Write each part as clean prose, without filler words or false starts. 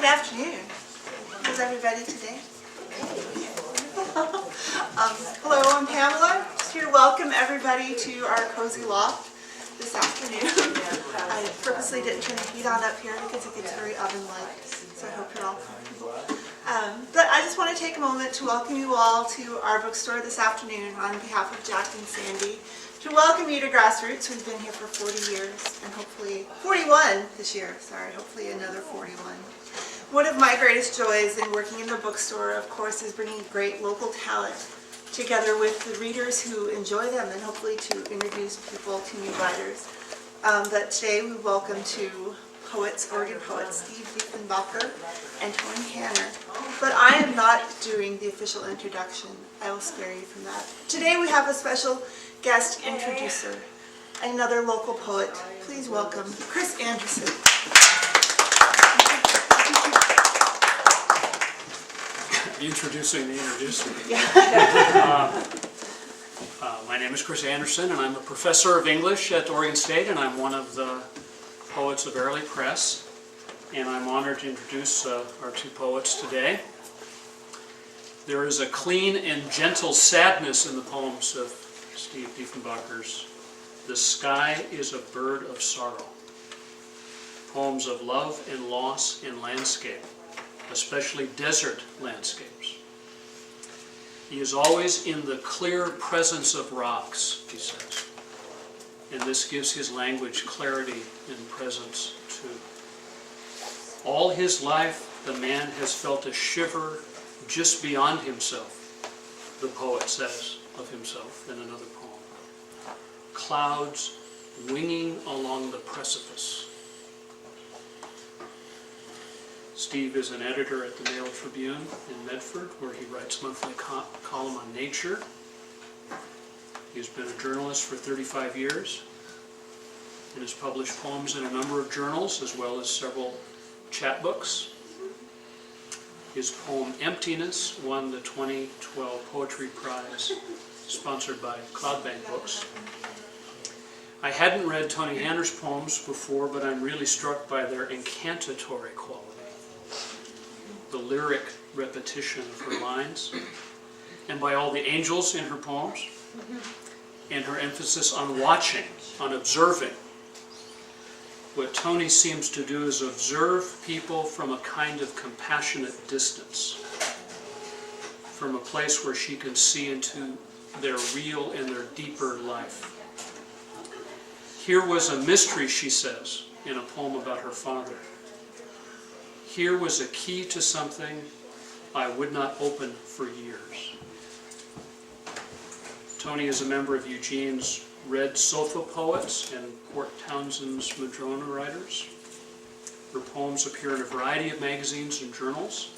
Good afternoon. How's everybody today? Hello, I'm Pamela. Just here to welcome everybody to our cozy loft this afternoon. I purposely didn't turn the heat on up here because it gets very oven-like, so I hope you're all comfortable. But I just want to take a moment to welcome you all to our bookstore this afternoon on behalf of Jack and Sandy. To welcome you to Grassroots. We've been here for 40 years and hopefully 41 this year. Sorry, hopefully another 41. One of my greatest joys in working in the bookstore, of course, is bringing great local talent together with the readers who enjoy them and hopefully to introduce people to new writers. But today we welcome two poets, Oregon poets, Steve Deiffenbacher and Toni. But I am not doing the official introduction. I will spare you from that. Today we have a special guest introducer, another local poet. Please welcome Chris Anderson. Introducing the introducer. My name is Chris Anderson, and I'm a professor of English at Oregon State, and I'm one of the poets of Airlie Press. And I'm honored to introduce our two poets today. There is a clean and gentle sadness in the poems of Steve Deiffenbacher's "The Sky is a Bird of Sorrow." Poems of love and loss in landscape, especially desert landscapes. He is always in the clear presence of rocks, he says. And this gives his language clarity and presence too. All his life, the man has felt a shiver just beyond himself, the poet says of himself in another poem. Clouds winging along the precipice. Steve is an editor at the Mail Tribune in Medford, where he writes monthly column on nature. He's been a journalist for 35 years and has published poems in a number of journals as well as several chapbooks. His poem "Emptiness" won the 2012 Poetry Prize, sponsored by Cloudbank Books. I hadn't read Toni Hanner's poems before, but I'm really struck by their incantatory quality. The lyric repetition of her lines, and by all the angels in her poems, and her emphasis on watching, on observing. What Toni seems to do is observe people from a kind of compassionate distance, from a place where she can see into their real and their deeper life. Here was a mystery, she says, in a poem about her father. Here was a key to something I would not open for years. Toni is a member of Eugene's Red Sofa Poets and Port Townsend's Madrona Writers. Her poems appear in a variety of magazines and journals,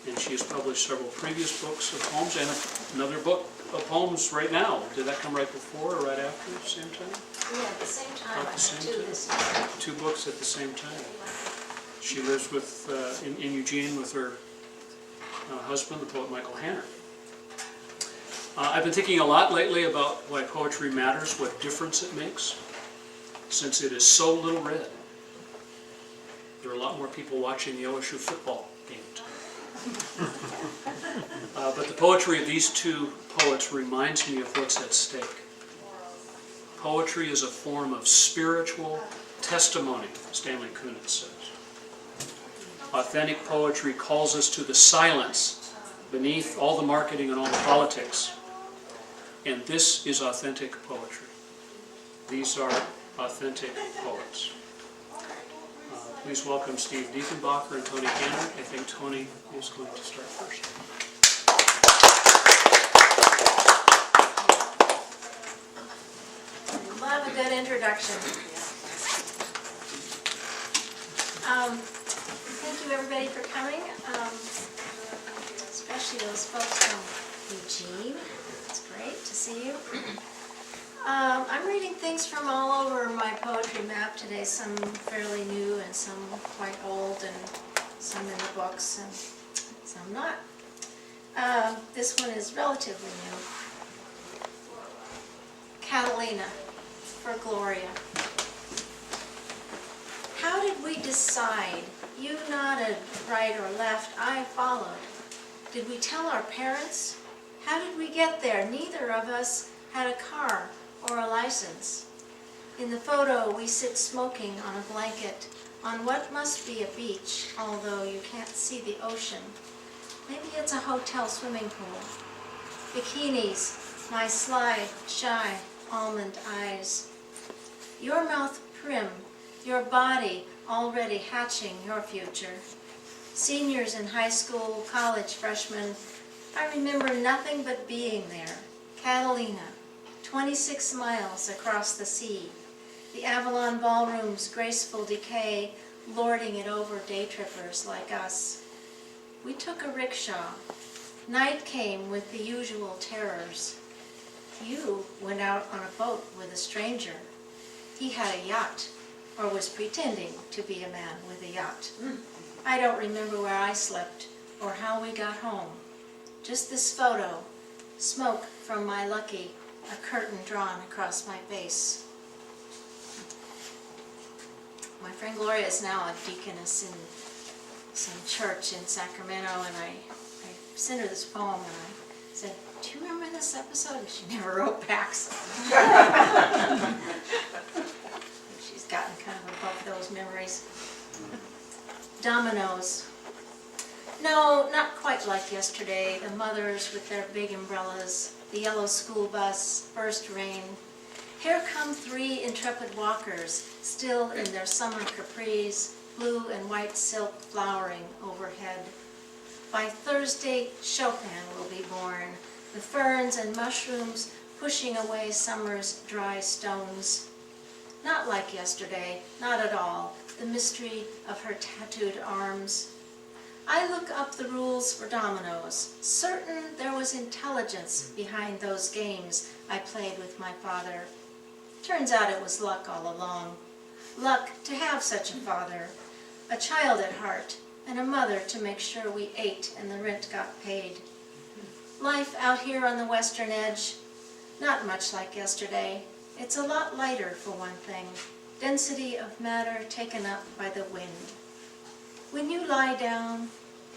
and she has published several previous books of poems and another book of poems right now. Did that come right before or right after at the same time? Yeah, at the same time. At the same time? Two books at the same time. She lives with in Eugene with her husband, the poet Michael Hanner. I've been thinking a lot lately about why poetry matters, what difference it makes, since it is so little read. There are a lot more people watching the OSU football game tonight. But the poetry of these two poets reminds me of what's at stake. Poetry is a form of spiritual testimony, Stanley Kunitz says. Authentic poetry calls us to the silence beneath all the marketing and all the politics. And this is authentic poetry. These are authentic poets. Please welcome Steve Deiffenbacher and Toni Hanner. I think Toni is going to start first. Love a good introduction. Thank you everybody for coming, especially those folks from Eugene. It's great to see you. I'm reading things from all over my poetry map today, some fairly new and some quite old and some in the books and some not. This one is relatively new. Catalina, for Gloria. How did we decide his side. You nodded right or left, I followed. Did we tell our parents? How did we get there? Neither of us had a car or a license. In the photo, we sit smoking on a blanket on what must be a beach, although you can't see the ocean. Maybe it's a hotel swimming pool. Bikinis, my sly, shy, almond eyes. Your mouth prim, your body already hatching your future. Seniors in high school, college freshmen, I remember nothing but being there. Catalina, 26 miles across the sea. The Avalon Ballroom's graceful decay, lording it over day trippers like us. We took a rickshaw. Night came with the usual terrors. You went out on a boat with a stranger. He had a yacht, or was pretending to be a man with a yacht. I don't remember where I slept or how we got home. Just this photo, smoke from my lucky, a curtain drawn across my face. My friend Gloria is now a deaconess in some church in Sacramento, and I sent her this poem, and I said, do you remember this episode? And she never wrote back. So. She's gotten kind of above those memories. Dominoes. No, not quite like yesterday. The mothers with their big umbrellas, the yellow school bus, first rain. Here come 3 intrepid walkers, still in their summer capris, blue and white silk flowering overhead. By Thursday, Chopin will be born, the ferns and mushrooms pushing away summer's dry stones. Not like yesterday, not at all, the mystery of her tattooed arms. I look up the rules for dominoes, certain there was intelligence behind those games I played with my father. Turns out it was luck all along. Luck to have such a father, a child at heart, and a mother to make sure we ate and the rent got paid. Life out here on the western edge, not much like yesterday. It's a lot lighter for one thing, density of matter taken up by the wind. When you lie down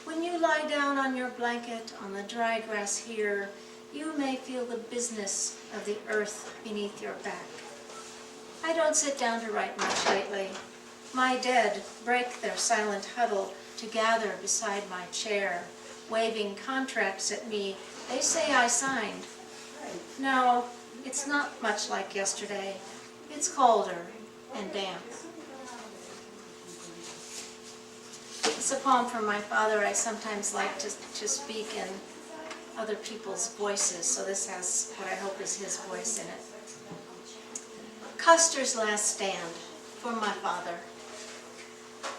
on your blanket on the dry grass here, you may feel the business of the earth beneath your back. I don't sit down to write much lately. My dead break their silent huddle to gather beside my chair, waving contracts at me they say I signed. No, it's not much like yesterday. It's colder and damp. It's a poem from my father. I sometimes like to speak in other people's voices, so this has what I hope is his voice in it. Custer's last stand, for my father.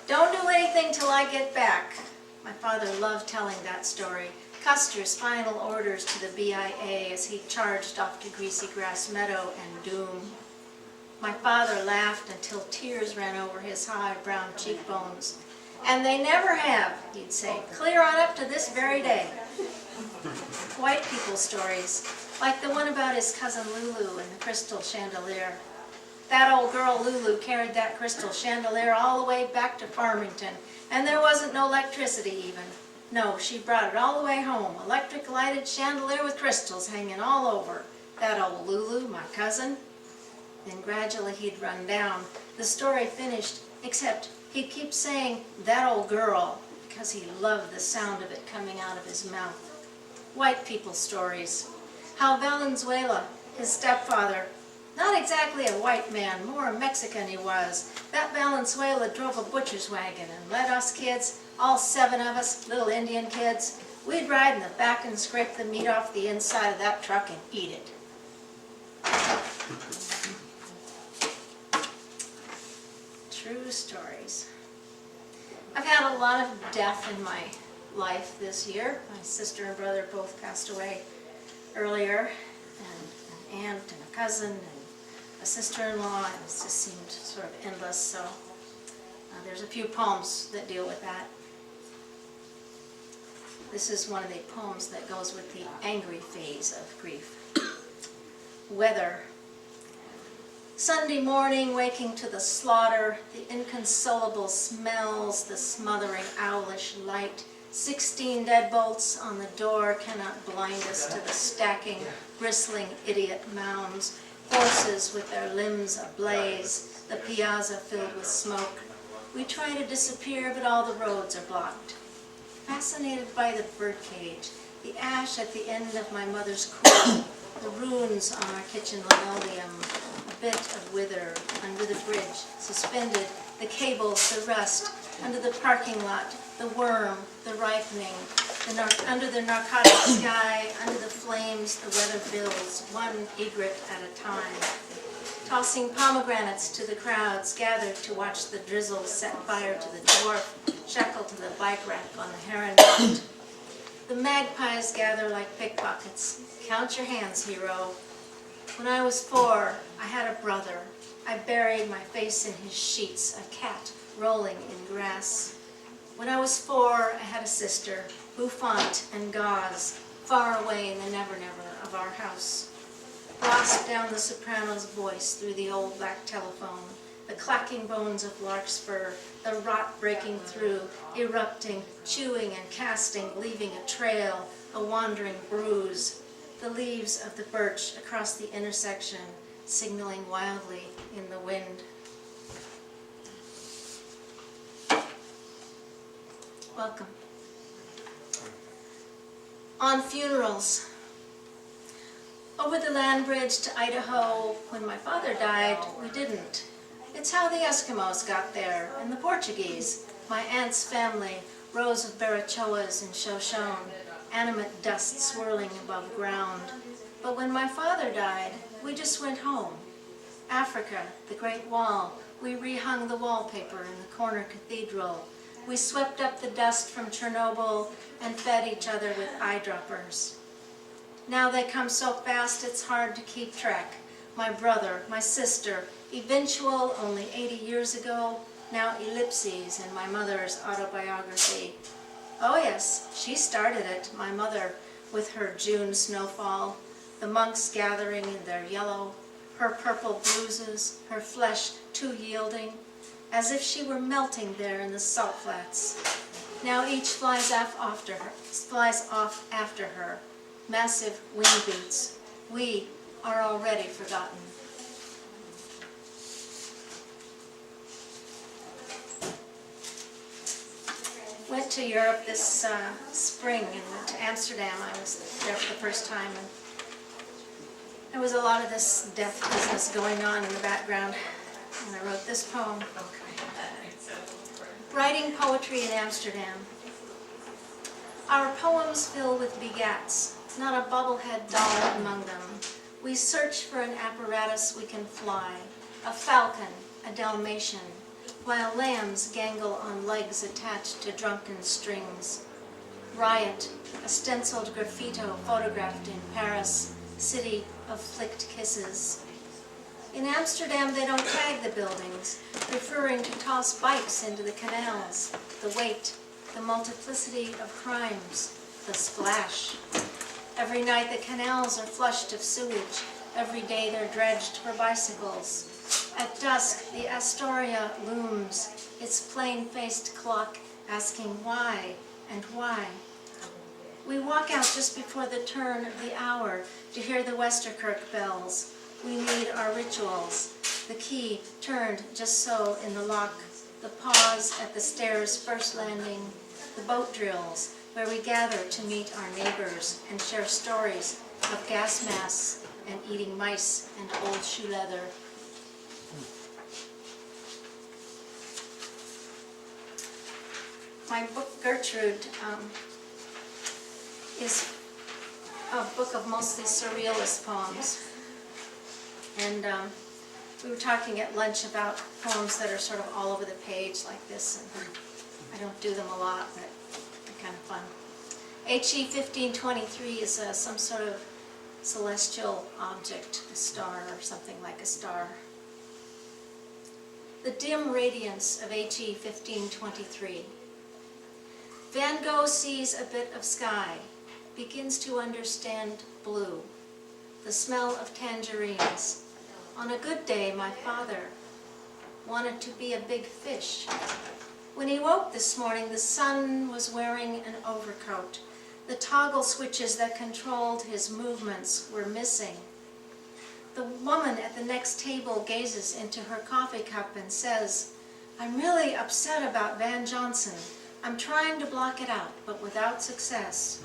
Don't do anything till I get back. My father loved telling that story. Custer's final orders to the BIA as he charged off to Greasy Grass Meadow and doom. My father laughed until tears ran over his high brown cheekbones. And they never have, he'd say, clear on up to this very day. White people stories, like the one about his cousin Lulu and the crystal chandelier. That old girl Lulu carried that crystal chandelier all the way back to Farmington, and there wasn't no electricity even. No, she brought it all the way home, electric lighted chandelier with crystals hanging all over. That old Lulu, my cousin. Then gradually he'd run down. The story finished, except he'd keep saying, that old girl, because he loved the sound of it coming out of his mouth. White people stories. How Valenzuela, his stepfather, not exactly a white man, more a Mexican he was. That Valenzuela drove a butcher's wagon and let us kids, all 7 of us, little Indian kids, we'd ride in the back and scrape the meat off the inside of that truck and eat it. True stories. I've had a lot of death in my life this year. My sister and brother both passed away earlier, and an aunt and a cousin and a sister-in-law, and it just seemed sort of endless, so there's a few poems that deal with that. This is one of the poems that goes with the angry phase of grief. Weather. Sunday morning, waking to the slaughter, the inconsolable smells, the smothering owlish light. 16 deadbolts on the door cannot blind us to the stacking, bristling idiot mounds. Horses with their limbs ablaze, the piazza filled with smoke. We try to disappear, but all the roads are blocked. Fascinated by the birdcage, the ash at the end of my mother's cool, the runes on our kitchen linoleum, a bit of wither under the bridge, suspended, the cables, the rust, under the parking lot, the worm, the ripening, under the narcotic sky, under the flames, the weather bills, one egret at a time. Tossing pomegranates to the crowds gathered to watch the drizzle set fire to the dwarf, shackled to the bike rack on the heron boat. The magpies gather like pickpockets. Count your hands, hero. When I was 4, I had a brother. I buried my face in his sheets, a cat rolling in grass. When I was 4, I had a sister, bouffant and gauze, far away in the never-never of our house. Lost down the soprano's voice through the old black telephone, the clacking bones of larkspur, the rot breaking through, erupting, chewing and casting, leaving a trail, a wandering bruise. The leaves of the birch across the intersection, signaling wildly in the wind. Welcome. On funerals. Over the land bridge to Idaho, when my father died, we didn't. It's how the Eskimos got there, and the Portuguese. My aunt's family, rows of barachoas in Shoshone, animate dust swirling above ground. But when my father died, we just went home. Africa, the Great Wall, we rehung the wallpaper in the corner cathedral. We swept up the dust from Chernobyl and fed each other with eyedroppers. Now they come so fast it's hard to keep track. My brother, my sister, eventual only 80 years ago, now ellipses in my mother's autobiography. Oh yes, she started it, my mother, with her June snowfall, the monks gathering in their yellow, her purple bruises, her flesh too yielding, as if she were melting there in the salt flats. Now each flies off after her, massive wing beats. We are already forgotten. Went to Europe this spring and went to Amsterdam. I was there for the first time, and there was a lot of this death business going on in the background, and I wrote this poem. Writing poetry in Amsterdam. Our poems fill with begats, not a bobblehead dollar among them. We search for an apparatus we can fly, a falcon, a Dalmatian, while lambs gangle on legs attached to drunken strings. Riot, a stenciled graffito photographed in Paris, city of flicked kisses. In Amsterdam they don't tag the buildings, preferring to toss bikes into the canals, the weight, the multiplicity of crimes, the splash. Every night the canals are flushed of sewage, every day they're dredged for bicycles. At dusk the Astoria looms, its plain-faced clock asking why and why. We walk out just before the turn of the hour to hear the Westerkirk bells. We need our rituals. The key turned just so in the lock, the pause at the stairs' first landing, the boat drills where we gather to meet our neighbors and share stories of gas masks and eating mice and old shoe leather. My book, Gertrude, is a book of mostly surrealist poems. And we were talking at lunch about poems that are sort of all over the page like this. And I don't do them a lot, but they're kind of fun. HE 1523 is some sort of celestial object, a star or something like a star. The dim radiance of HE 1523. Van Gogh sees a bit of sky, begins to understand blue, the smell of tangerines. On a good day, my father wanted to be a big fish. When he woke this morning, the sun was wearing an overcoat. The toggle switches that controlled his movements were missing. The woman at the next table gazes into her coffee cup and says, "I'm really upset about Van Johnson. I'm trying to block it out, but without success."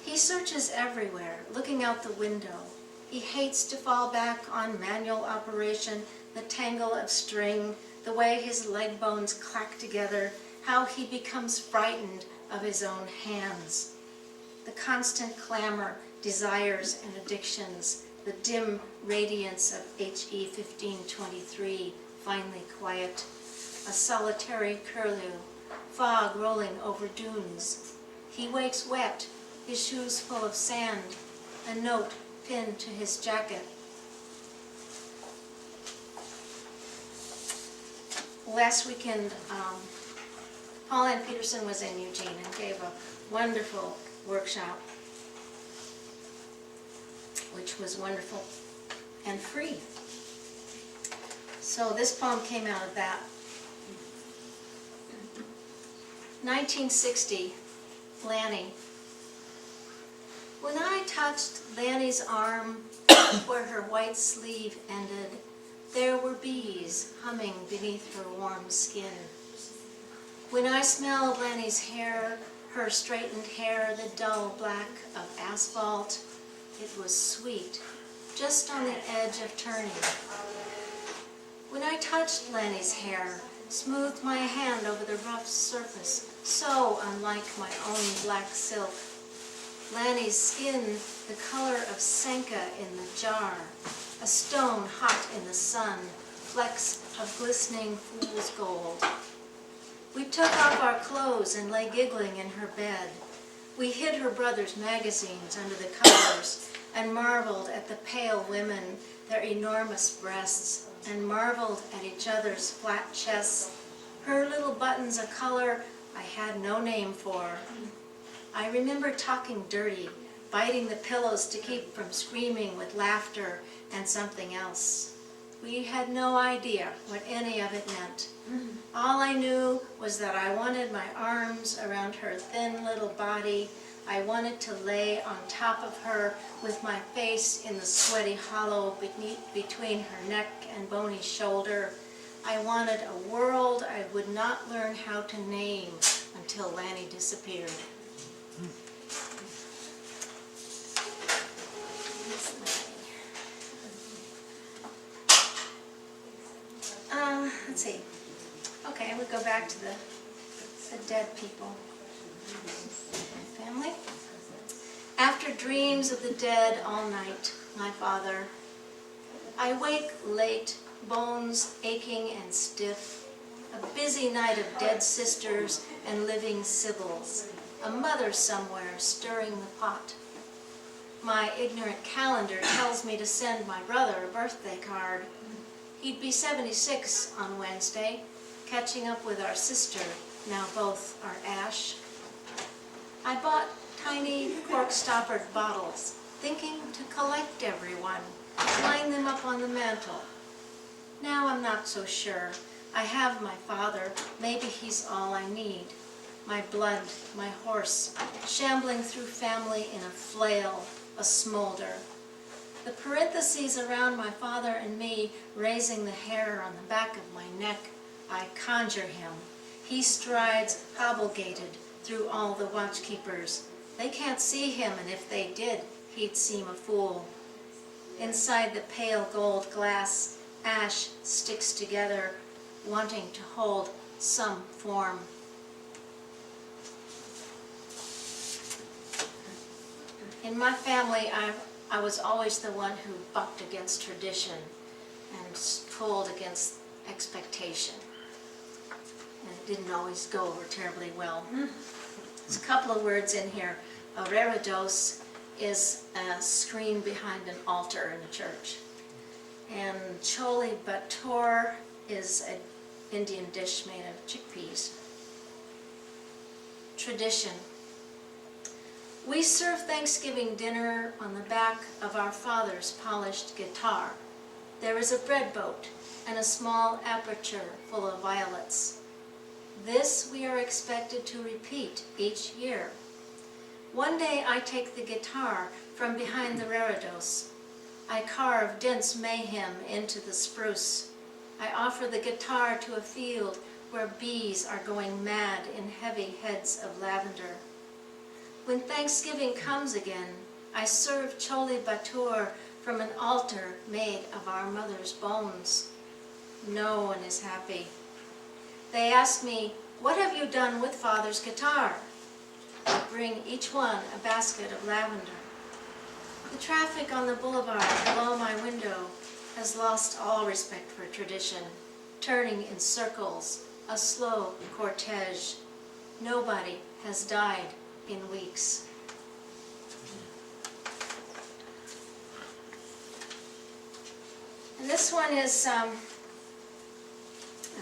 He searches everywhere, looking out the window. He hates to fall back on manual operation, the tangle of string, the way his leg bones clack together, how he becomes frightened of his own hands. The constant clamor, desires and addictions, the dim radiance of HE 1523, finally quiet, a solitary curlew, fog rolling over dunes. He wakes wet, his shoes full of sand, a note pinned to his jacket. Last weekend, Pauline Peterson was in Eugene and gave a wonderful workshop, which was wonderful and free. So this poem came out of that. 1960, Lanny. When I touched Lanny's arm where her white sleeve ended, there were bees humming beneath her warm skin. When I smelled Lanny's hair, her straightened hair, the dull black of asphalt, it was sweet, just on the edge of turning. When I touched Lanny's hair, smoothed my hand over the rough surface, so unlike my own black silk. Lanny's skin, the color of senka in the jar, a stone hot in the sun, flecks of glistening fool's gold. We took off our clothes and lay giggling in her bed. We hid her brother's magazines under the covers and marveled at the pale women, their enormous breasts, and marveled at each other's flat chests, her little buttons a color I had no name for. I remember talking dirty, biting the pillows to keep from screaming with laughter and something else. We had no idea what any of it meant. All I knew was that I wanted my arms around her thin little body. I wanted to lay on top of her with my face in the sweaty hollow between her neck and bony shoulder. I wanted a world I would not learn how to name until Lanny disappeared. Let's see. Okay, we go back to the dead people. Family. After dreams of the dead all night, my father, I wake late, bones aching and stiff, a busy night of dead sisters and living sibyls, a mother somewhere stirring the pot. My ignorant calendar tells me to send my brother a birthday card. He'd be 76 on Wednesday, catching up with our sister, now both are ash. I bought tiny cork-stoppered bottles, thinking to collect everyone, line them up on the mantel. Now I'm not so sure. I have my father, maybe he's all I need. My blood, my horse, shambling through family in a flail, a smolder. The parentheses around my father and me, raising the hair on the back of my neck, I conjure him. He strides hobble-gated through all the watchkeepers. They can't see him, and if they did, he'd seem a fool. Inside the pale gold glass, ash sticks together, wanting to hold some form. In my family, I was always the one who bucked against tradition and pulled against expectation. And it didn't always go over terribly well. There's a couple of words in here. A reredos is a screen behind an altar in a church. And chole bhature is an Indian dish made of chickpeas. Tradition. We serve Thanksgiving dinner on the back of our father's polished guitar. There is a bread boat and a small aperture full of violets. This we are expected to repeat each year. One day I take the guitar from behind the reredos. I carve dense mayhem into the spruce. I offer the guitar to a field where bees are going mad in heavy heads of lavender. When Thanksgiving comes again, I serve chole batur from an altar made of our mother's bones. No one is happy. They ask me, "What have you done with Father's guitar?" I bring each one a basket of lavender. The traffic on the boulevard below my window has lost all respect for tradition, turning in circles, a slow cortege. Nobody has died in weeks. And this one is,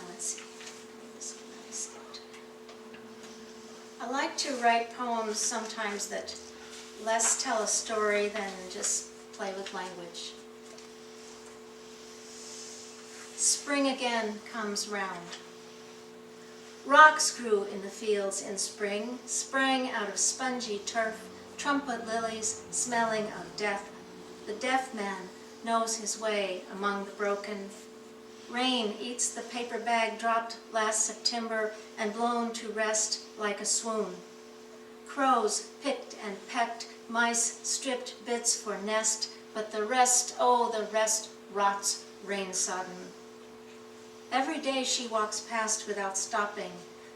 let's see. I like to write poems sometimes that less tell a story than just play with language. Spring again comes round. Rocks grew in the fields in spring, sprang out of spongy turf, trumpet lilies smelling of death. The deaf man knows his way among the broken. Rain eats the paper bag dropped last September and blown to rest like a swoon. Crows picked and pecked, mice stripped bits for nest, but the rest, oh, the rest rots rain-sodden. Every day she walks past without stopping,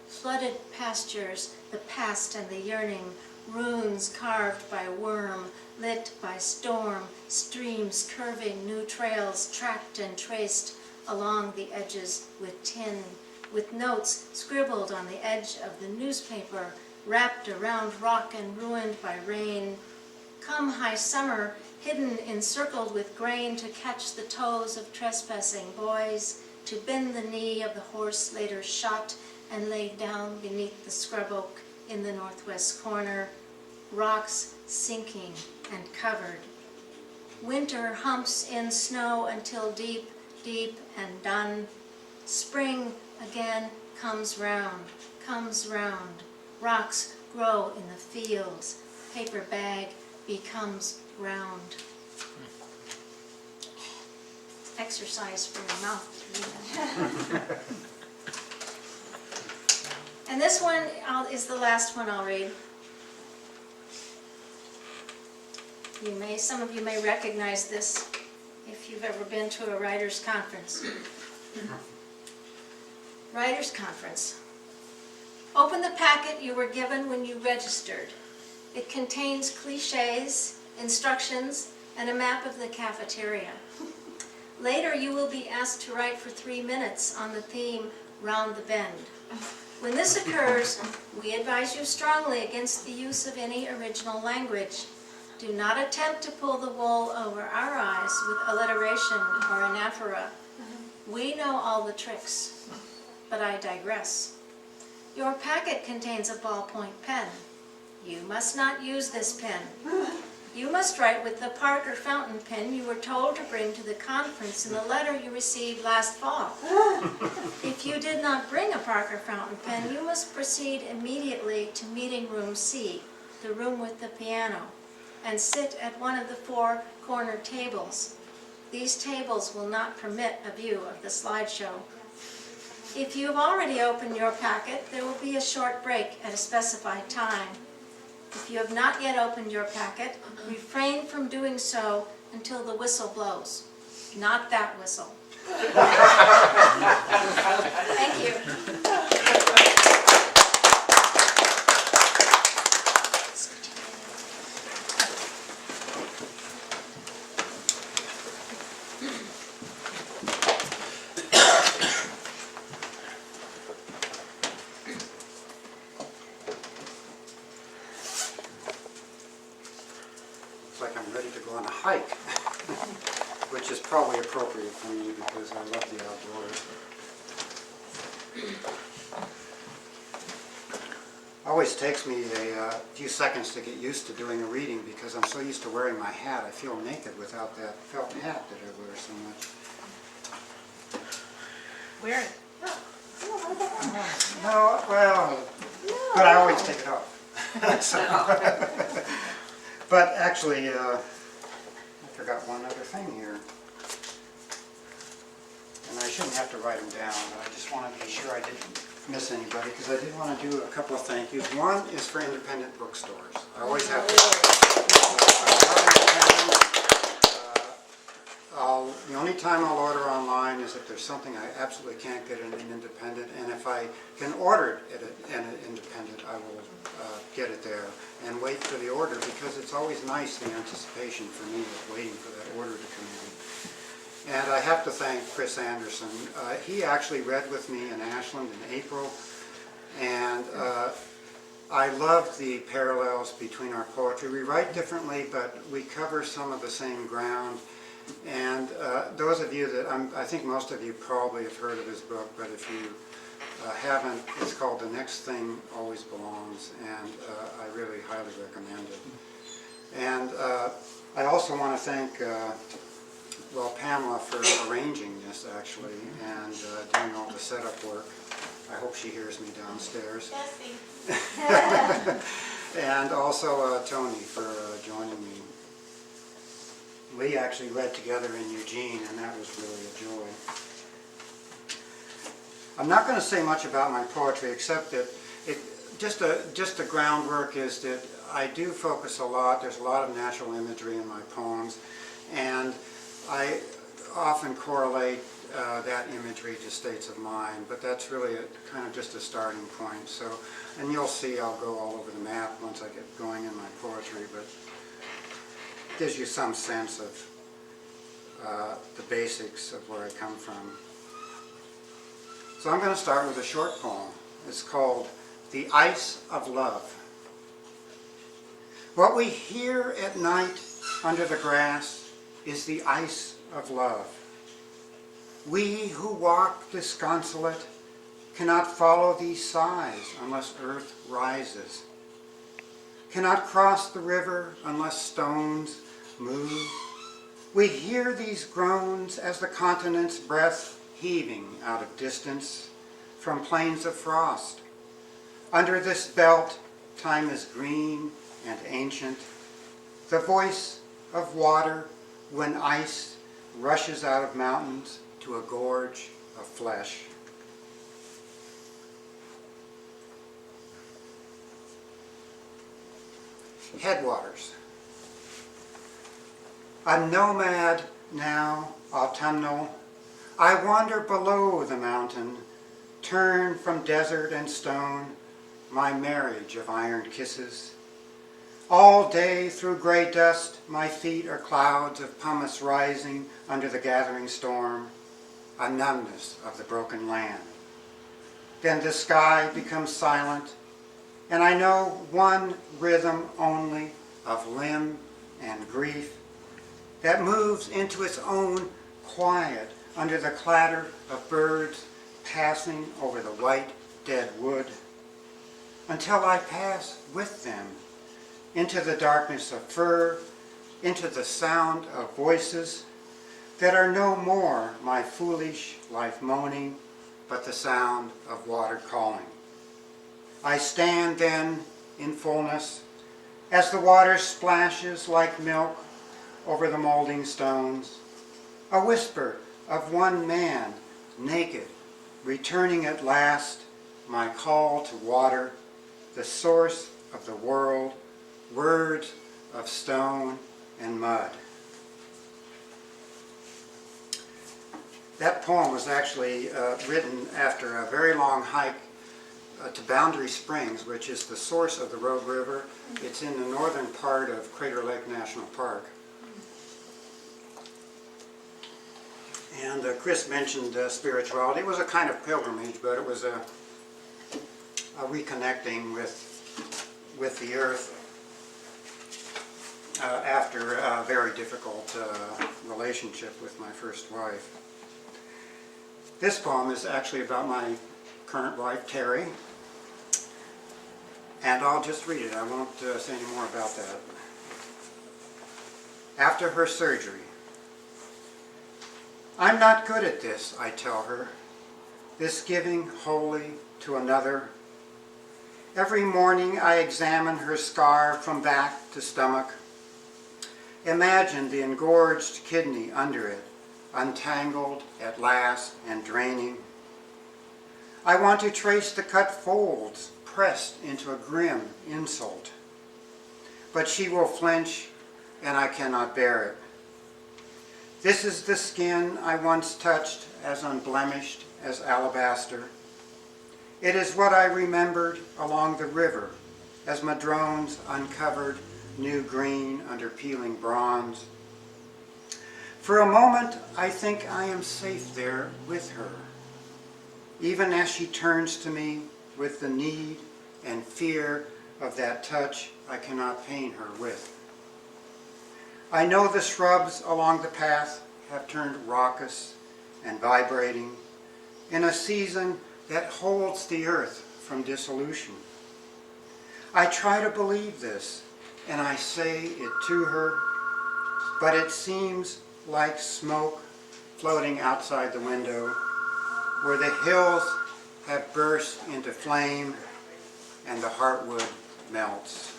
flooded pastures, the past and the yearning, runes carved by worm, lit by storm, streams curving new trails tracked and traced along the edges with tin, with notes scribbled on the edge of the newspaper, wrapped around rock and ruined by rain. Come high summer, hidden encircled with grain to catch the toes of trespassing boys, to bend the knee of the horse later shot and laid down beneath the scrub oak in the northwest corner, rocks sinking and covered. Winter humps in snow until deep, deep and done. Spring again comes round, rocks grow in the fields, paper bag becomes round. Exercise for your mouth. And this one is the last one I'll read. Some of you may recognize this if you've ever been to a writer's conference. Writer's conference. Open the packet you were given when you registered. It contains cliches, instructions, and a map of the cafeteria. Later you will be asked to write for 3 minutes on the theme, Round the Bend. When this occurs, we advise you strongly against the use of any original language. Do not attempt to pull the wool over our eyes with alliteration or anaphora. We know all the tricks, but I digress. Your packet contains a ballpoint pen. You must not use this pen. You must write with the Parker fountain pen you were told to bring to the conference in the letter you received last fall. If you did not bring a Parker fountain pen, you must proceed immediately to meeting room C, the room with the piano, and sit at one of the 4 corner tables. These tables will not permit a view of the slideshow. If you have already opened your packet, there will be a short break at a specified time. If you have not yet opened your packet, refrain from doing so until the whistle blows. Not that whistle. Thank you. Like I'm ready to go on a hike, which is probably appropriate for me because I love the outdoors. Always takes me a few seconds to get used to doing a reading because I'm so used to wearing my hat. I feel naked without that felt hat that I wear so much. Wear it. No, well, but I always take it off. So, but actually, I forgot one other thing here. And I shouldn't have to write them down, but I just want to be sure I didn't miss anybody, because I did want to do a couple of thank yous. One is for independent bookstores. I always have to. The only time I'll order online is if there's something I absolutely can't get in an independent, and if I can order it at an independent, I will get it there and wait for the order, because it's always nice, the anticipation for me of waiting for that order to come in. And I have to thank Chris Anderson. He actually read with me in Ashland in April, and I love the parallels between our poetry. We write differently, but we cover some of the same ground. And those of you that, I think most of you probably have heard of his book, but if you haven't, it's called The Next Thing Always Belongs, and I really highly recommend it. And I also want to thank Pamela for arranging this, actually, and doing all the setup work. I hope she hears me downstairs. And also Toni for joining me. We actually read together in Eugene, and that was really a joy. I'm not going to say much about my poetry, except that just the groundwork is that I do focus a lot. There's a lot of natural imagery in my poems, and I often correlate that imagery to states of mind, but that's really kind of just a starting point. So, and you'll see I'll go all over the map once I get going in my poetry, but it gives you some sense of the basics of where I come from. So I'm going to start with a short poem. It's called The Ice of Love. What we hear at night under the grass is the ice of love. We who walk disconsolate cannot follow these sighs unless earth rises, cannot cross the river unless stones move. We hear these groans as the continent's breath heaving out of distance from plains of frost. Under this belt, time is green and ancient, the voice of water when ice rushes out of mountains to a gorge of flesh. Headwaters. A nomad now, autumnal, I wander below the mountain, turn from desert and stone, my marriage of iron kisses. All day through gray dust, my feet are clouds of pumice rising under the gathering storm, a numbness of the broken land. Then the sky becomes silent, and I know one rhythm only of limb and grief that moves into its own quiet under the clatter of birds passing over the white dead wood, until I pass with them into the darkness of fir, into the sound of voices that are no more my foolish life moaning, but the sound of water calling. I stand then in fullness as the water splashes like milk over the molding stones, a whisper of one man, naked, returning at last, my call to water, the source of the world, words of stone and mud. That poem was actually written after a very long hike to Boundary Springs, which is the source of the Rogue River. It's in the northern part of Crater Lake National Park. And Chris mentioned spirituality. It was a kind of pilgrimage, but it was a reconnecting with the earth after a very difficult relationship with my first wife. This poem is actually about my current wife, Terry, and I'll just read it. I won't say any more about that. After her surgery. I'm not good at this, I tell her. this giving wholly to another. Every morning I examine her scar from back to stomach. Imagine the engorged kidney under it, untangled at last and draining. I want to trace the cut folds pressed into a grim insult. But she will flinch, and I cannot bear it. This is the skin I once touched as unblemished as alabaster. It is what I remembered along the river as madrones uncovered new green under peeling bronze. For a moment, I think I am safe there with her, even as she turns to me with the need and fear of that touch I cannot pain her with. I know the shrubs along the path have turned raucous and vibrating in a season that holds the earth from dissolution. I try to believe this, and I say it to her, but it seems like smoke floating outside the window, where the hills have burst into flame and the heartwood melts.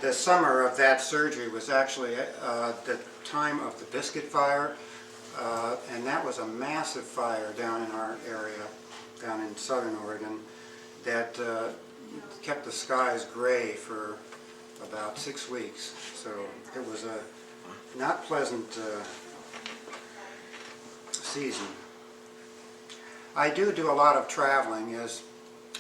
The summer of that surgery was actually the time of the Biscuit Fire, and that was a massive fire down in our area, down in southern Oregon, that kept the skies gray for about 6 weeks. So it was a not pleasant season. I do a lot of traveling, as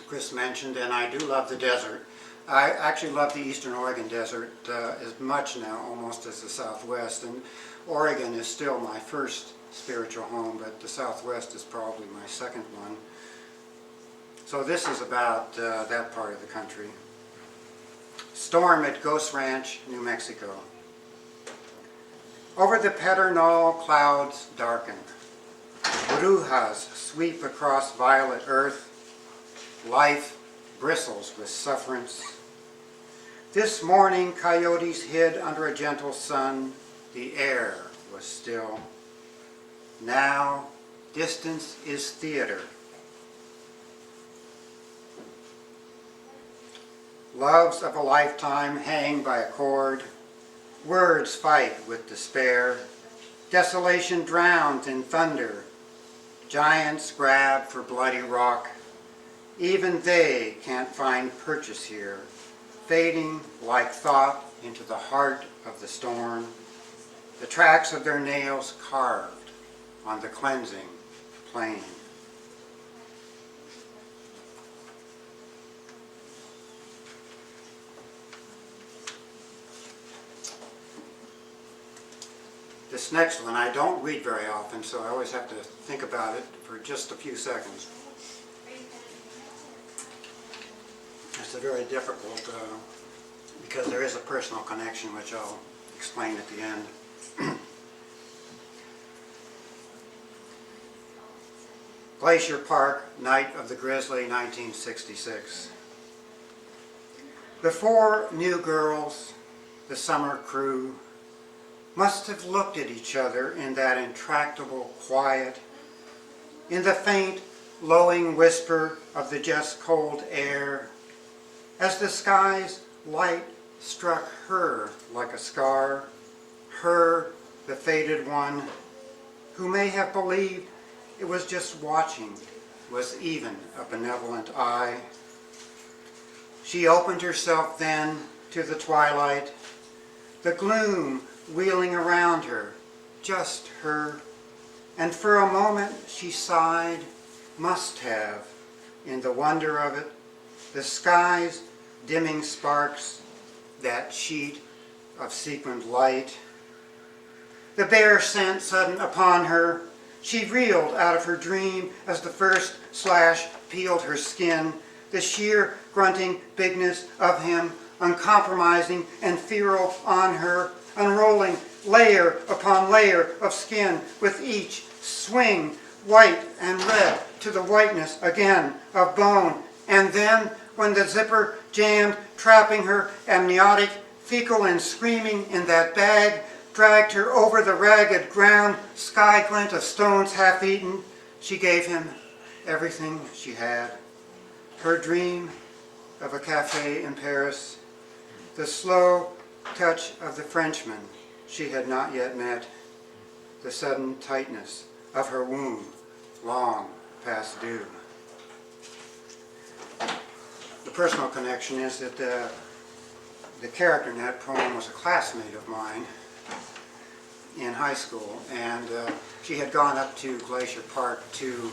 Chris mentioned, and I do love the desert. I actually love the Eastern Oregon desert as much now almost as the Southwest, and Oregon is still my first spiritual home, but the Southwest is probably my second one. So this is about that part of the country. Storm at Ghost Ranch, New Mexico. Over the Pedernal, clouds darken. Brujas sweep across violet earth. Life bristles with sufferance. This morning, coyotes hid under a gentle sun. The air was still. Now, distance is theater. Loves of a lifetime hang by a cord. Words fight with despair. Desolation drowns in thunder. Giants grab for bloody rock. Even they can't find purchase here, fading like thought into the heart of the storm, the tracks of their nails carved on the cleansing plain. This next one I don't read very often, so I always have to think about it for just a few seconds. It's a very difficult, because there is a personal connection, which I'll explain at the end. Glacier Park, Night of the Grizzly, 1966. The 4 new girls, the summer crew, must have looked at each other in that intractable quiet, in the faint, lowing whisper of the just cold air, as the sky's light struck her like a scar, her, the faded one, who may have believed it was just watching, was even a benevolent eye. She opened herself then to the twilight, the gloom wheeling around her, just her, and for a moment she sighed, must have, in the wonder of it, the sky's dimming sparks, that sheet of sequined light. The bare scent sudden upon her, she reeled out of her dream as the first slash peeled her skin, the sheer grunting bigness of him, uncompromising and feral on her, unrolling layer upon layer of skin, with each swing white and red to the whiteness again of bone. And then, when the zipper jammed, trapping her amniotic, fecal and screaming in that bag, dragged her over the ragged ground, sky glint of stones half eaten. She gave him everything she had. Her dream of a cafe in Paris, the slow touch of the Frenchman she had not yet met, the sudden tightness of her womb, long past due. The personal connection is that the character in that poem was a classmate of mine in high school, and she had gone up to Glacier Park to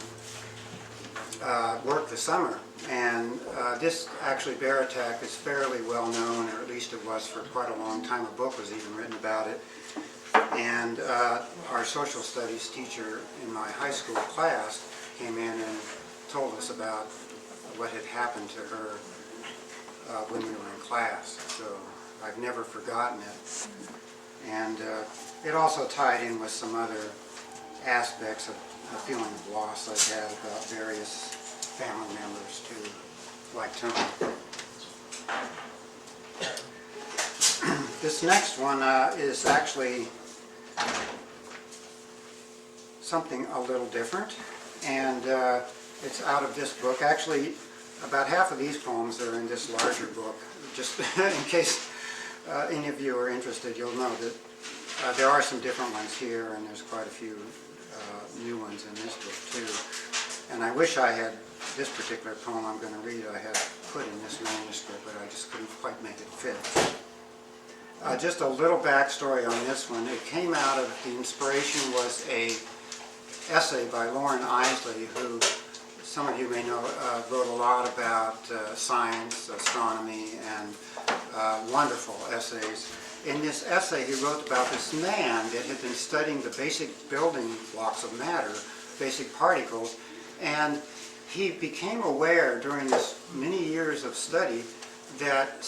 work the summer. And this actually, Bear Attack, is fairly well known, or at least it was for quite a long time. A book was even written about it. And our social studies teacher in my high school class came in and told us about what had happened to her when we were in class. So I've never forgotten it. And it also tied in with some other aspects of a feeling of loss I've had about various family members too, like Toni. This next one is actually something a little different, and it's out of this book. Actually, about half of these poems are in this larger book. Just in case any of you are interested, you'll know that there are some different ones here, and there's quite a few new ones in this book too. And I wish I had this particular poem I'm going to read I had put in this manuscript, but I just couldn't quite make it fit. Just a little backstory on this one. It came out of, the inspiration was a essay by Lauren Isley, who some of you may know wrote a lot about science, astronomy, and wonderful essays. In this essay, he wrote about this man that had been studying the basic building blocks of matter, basic particles, and he became aware during this many years of study that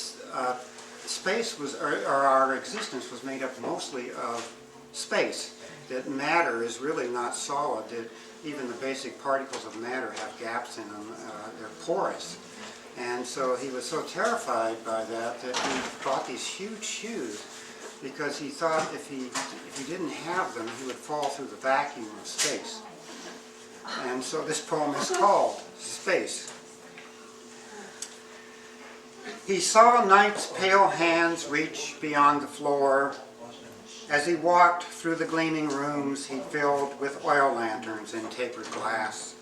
space was, or our existence was made up mostly of space, that matter is really not solid, that even the basic particles of matter have gaps in them, they're porous. And so he was so terrified by that that he bought these huge shoes, because he thought if he didn't have them, he would fall through the vacuum of space. And so this poem is called Space. He saw night's pale hands reach beyond the floor. As he walked through the gleaming rooms he filled with oil lanterns in tapered glass,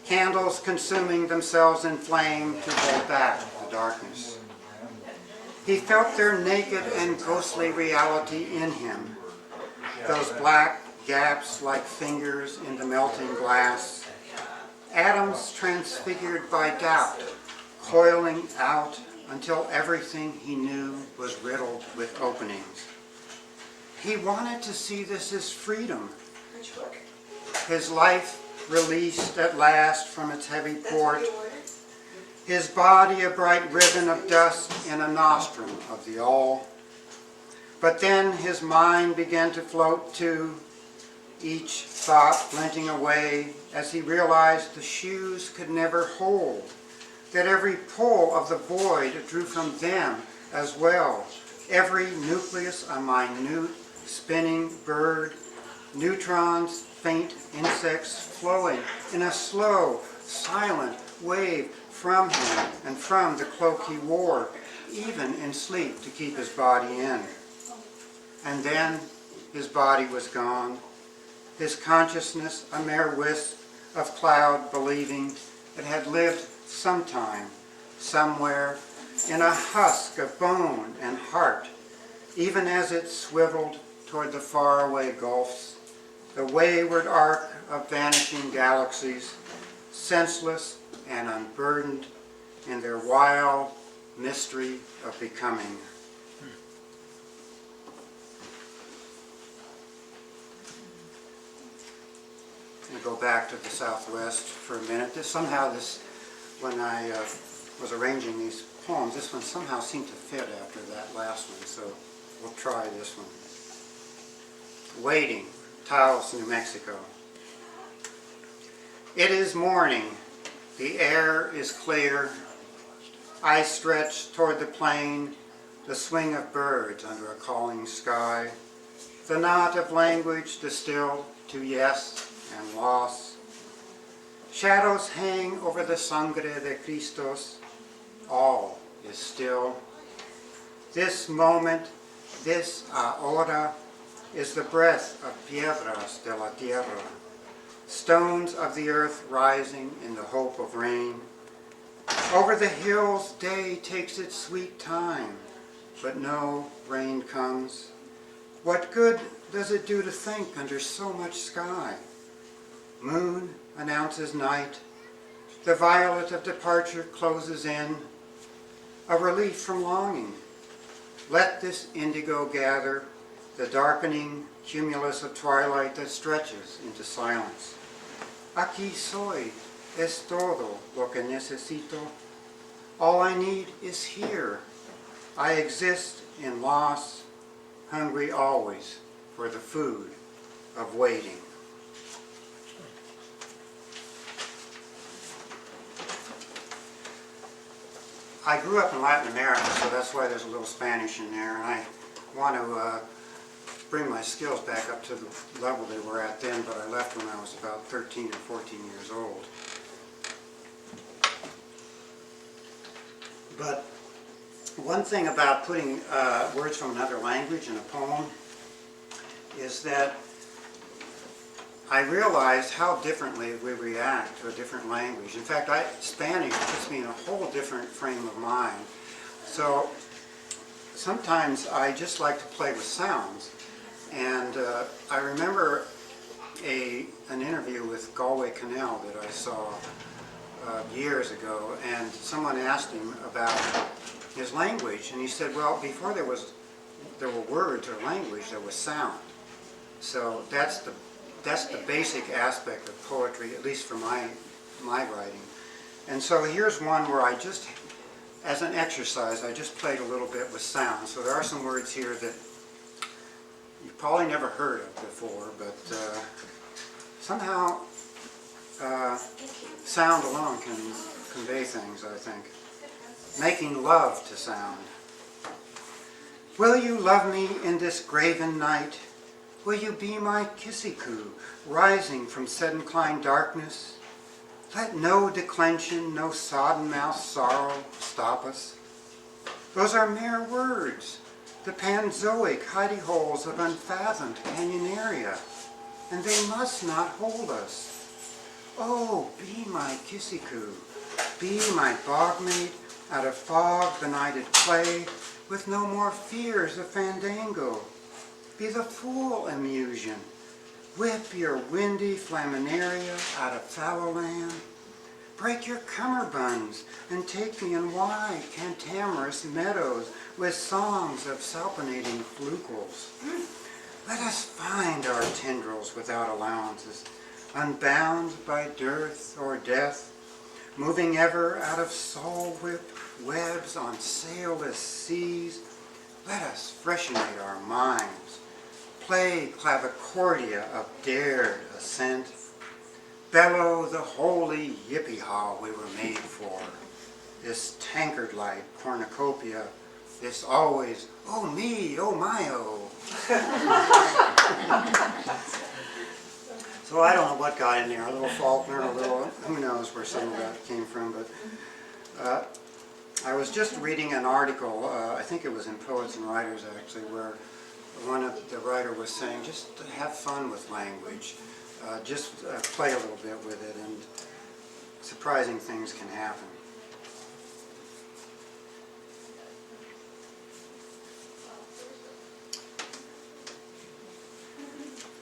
candles consuming themselves in flame to hold back the darkness. He felt their naked and ghostly reality in him, those black gaps like fingers in the melting glass, atoms transfigured by doubt, coiling out until everything he knew was riddled with openings. He wanted to see this as freedom, his life released at last from its heavy port, his body a bright ribbon of dust in a nostrum of the all. But then his mind began to float too, each thought glinting away as he realized the shoes could never hold, that every pull of the void drew from them as well, every nucleus a minute spinning bird, neutrons, faint insects flowing in a slow, silent wave from him and from the cloak he wore, even in sleep to keep his body in. And then his body was gone, his consciousness a mere wisp of cloud believing it had lived sometime, somewhere, in a husk of bone and heart, even as it swiveled toward the faraway gulfs, the wayward arc of vanishing galaxies, senseless and unburdened in their wild mystery of becoming. I'm going to go back to the Southwest for a minute. When I was arranging these poems, this one somehow seemed to fit after that last one, so we'll try this one. Waiting, Taos, New Mexico. It is morning. The air is clear. I stretch toward the plain, the swing of birds under a calling sky, the knot of language distilled to yes and loss. Shadows hang over the sangre de Cristos. All is still. This moment, this ahora, is the breath of piedras de la tierra, stones of the earth rising in the hope of rain. Over the hills, day takes its sweet time, but no rain comes. What good does it do to think under so much sky? Moon announces night. The violet of departure closes in, a relief from longing. Let this indigo gather, the darkening cumulus of twilight that stretches into silence. Aquí soy, es todo lo que necesito. All I need is here. I exist in loss, hungry always for the food of waiting. I grew up in Latin America, so that's why there's a little Spanish in there, and I want to bring my skills back up to the level they were at then, but I left when I was about 13 or 14 years old. But one thing about putting words from another language in a poem is that I realized how differently we react to a different language. In fact, Spanish puts me in a whole different frame of mind. So sometimes I just like to play with sounds. And I remember an interview with Galway Canal that I saw years ago, and someone asked him about his language, and he said, well, before there were words or language, there was sound. So that's the basic aspect of poetry, at least for my writing. And so here's one where I just, as an exercise, I just played a little bit with sound. So there are some words here that you've probably never heard of before, but somehow sound alone can convey things, I think. Making love to sound. Will you love me in this graven night? Will you be my kissy-coo, rising from set-inclined darkness? Let no declension, no sodden-mouthed sorrow stop us. Those are mere words, the panzoic hidey holes of unfathomed canyonaria, and they must not hold us. Oh, be my kissy-coo, be my bogmate out of fog-benighted clay, with no more fears of fandango. Be the fool, Amusion. Whip your windy flaminaria out of fallow land. Break your cummerbunds and take me in wide cantamarous meadows with songs of salpinating flukels. Let us find our tendrils without allowances, unbound by dearth or death, moving ever out of soul-whipped webs on sailless seas. Let us freshenate our minds, play clavicordia of dared ascent, bellow the holy yippee-haw we were made for, this tankard-like cornucopia, this always, oh me, oh my-oh. So I don't know what got in there, a little Faulkner, a little, who knows where some of that came from, but I was just reading an article, I think it was in Poets and Writers actually, where the writer was saying just to have fun with language, just play a little bit with it, and surprising things can happen.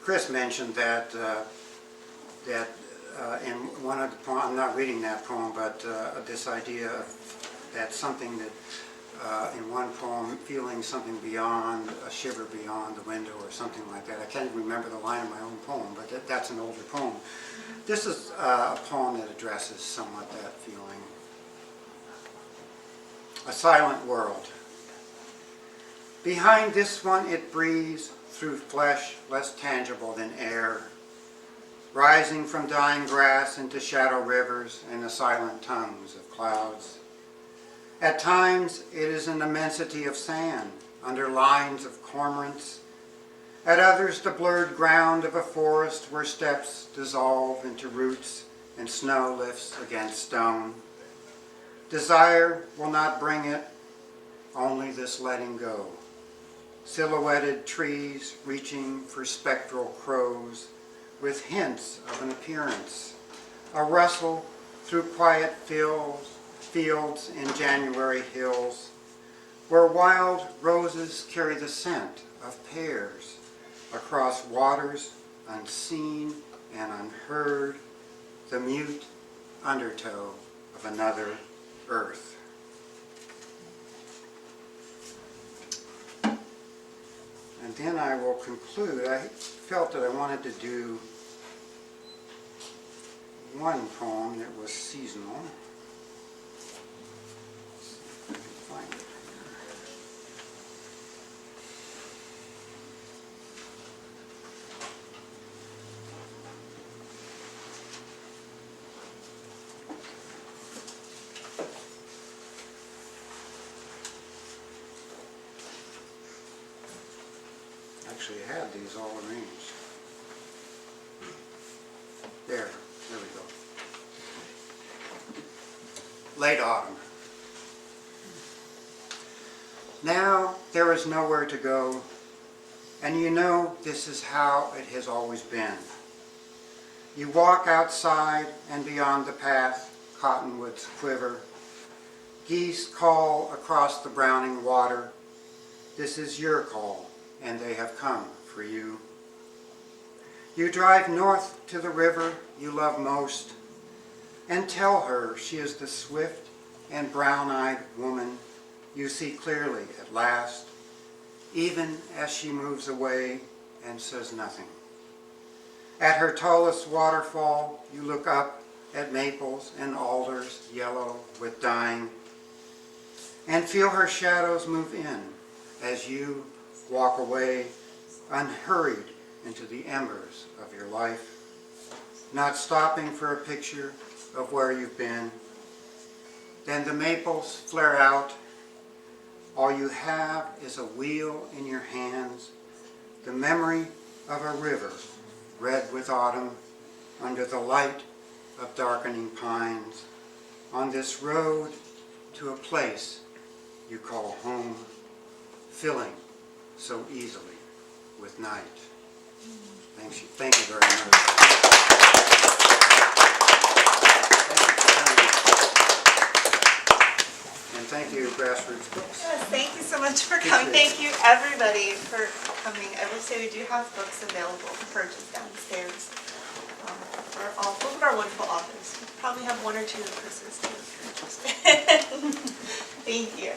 Chris mentioned that in one of the poems, I'm not reading that poem, but this idea of that something that in one poem, feeling something beyond, a shiver beyond the window or something like that. I can't remember the line of my own poem, but that's an older poem. This is a poem that addresses somewhat that feeling. A silent world. Behind this one it breathes through flesh less tangible than air, rising from dying grass into shadow rivers and the silent tongues of clouds. At times it is an immensity of sand under lines of cormorants. At others, the blurred ground of a forest where steps dissolve into roots and snow lifts against stone. Desire will not bring it, only this letting go. Silhouetted trees reaching for spectral crows with hints of an appearance. A rustle through quiet fields in January hills, where wild roses carry the scent of pears across waters unseen and unheard, the mute undertow of another earth. And then I will conclude. I felt that I wanted to do one poem that was seasonal. Let's see if I can find it here. Actually, I had these all arranged. There we go. Late autumn. Now there is nowhere to go, and you know this is how it has always been. You walk outside and beyond the path, cottonwoods quiver. Geese call across the browning water. This is your call, and they have come for you. You drive north to the river you love most, and tell her she is the swift and brown-eyed woman you see clearly at last, even as she moves away and says nothing. At her tallest waterfall, you look up at maples and alders yellow with dying, and feel her shadows move in as you walk away unhurried into the embers of your life, not stopping for a picture of where you've been. Then the maples flare out. All you have is a wheel in your hands, the memory of a river red with autumn under the light of darkening pines, on this road to a place you call home, filling so easily with night. Thank you very much. And thank you, Grassroots Books. Yes, thank you so much for coming. Thank you, everybody, for coming. I will say we do have books available for purchase downstairs for all of our wonderful authors. We probably have one or two in Chris's too, if you're interested. Thank you.